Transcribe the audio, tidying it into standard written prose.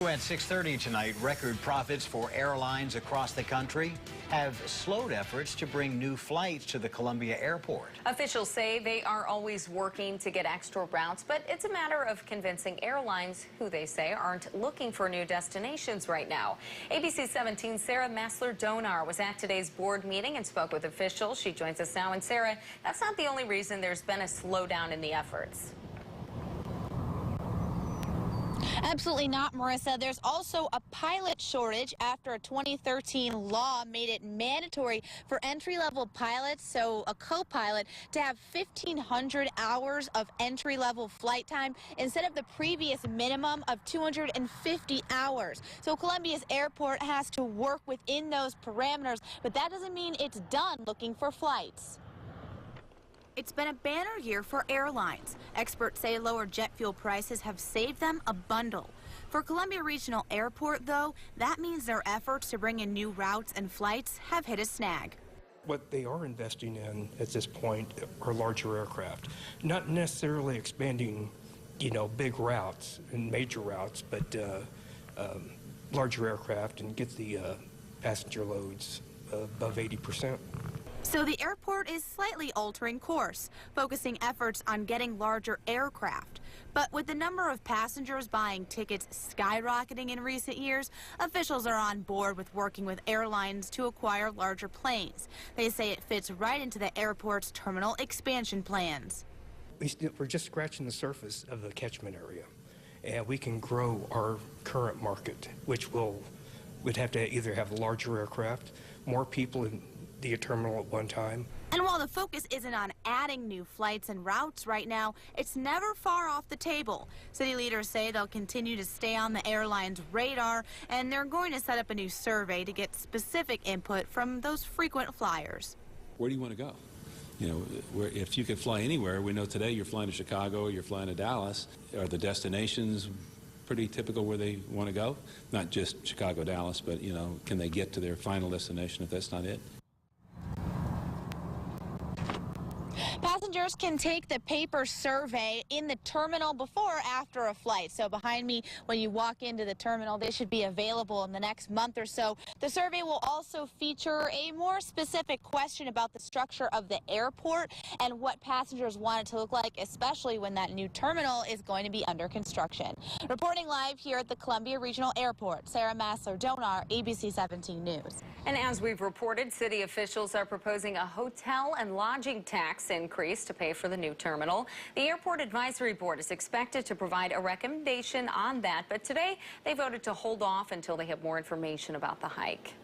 At 6:30 tonight, record profits for airlines across the country have slowed efforts to bring new flights to the Columbia airport. Officials say they are always working to get extra routes, but it's a matter of convincing airlines, who they say aren't looking for new destinations right now. ABC 17's Sarah Massler-Donar was at today's board meeting and spoke with officials. She joins us now. And Sarah, that's not the only reason there's been a slowdown in the efforts. Absolutely not, Marissa. There's also a pilot shortage after a 2013 law made it mandatory for entry-level pilots, so a co-pilot, to have 1,500 hours of entry-level flight time instead of the previous minimum of 250 hours. So Columbia's airport has to work within those parameters, but that doesn't mean it's done looking for flights. It's been a banner year for airlines. Experts say lower jet fuel prices have saved them a bundle. For Columbia Regional Airport, though, that means their efforts to bring in new routes and flights have hit a snag. What they are investing in at this point are larger aircraft, not necessarily expanding, big routes and major routes, but larger aircraft and get the passenger loads above 80%. So the airport is slightly altering course, focusing efforts on getting larger aircraft. But with the number of passengers buying tickets skyrocketing in recent years, officials are on board with working with airlines to acquire larger planes. They say it fits right into the airport's terminal expansion plans. We're just scratching the surface of the catchment area, and we can grow our current market, which would have to either have larger aircraft, more people in the terminal at one time. And while the focus isn't on adding new flights and routes right now, it's never far off the table. City leaders say they'll continue to stay on the airline's radar, and they're going to set up a new survey to get specific input from those frequent flyers. Where do you want to go? If you could fly anywhere, we know today you're flying to Chicago or you're flying to Dallas. Are the destinations pretty typical where they want to go? Not just Chicago, Dallas, but, can they get to their final destination if that's not it? Passengers can take the paper survey in the terminal before or after a flight. So behind me, when you walk into the terminal, they should be available in the next month or so. The survey will also feature a more specific question about the structure of the airport and what passengers want it to look like, especially when that new terminal is going to be under construction. Reporting live here at the Columbia Regional Airport, Sarah Massler-Donar, ABC 17 News. And as we've reported, city officials are proposing a hotel and lodging tax increase to pay for the new terminal. The Airport Advisory Board is expected to provide a recommendation on that, but today they voted to hold off until they have more information about the hike.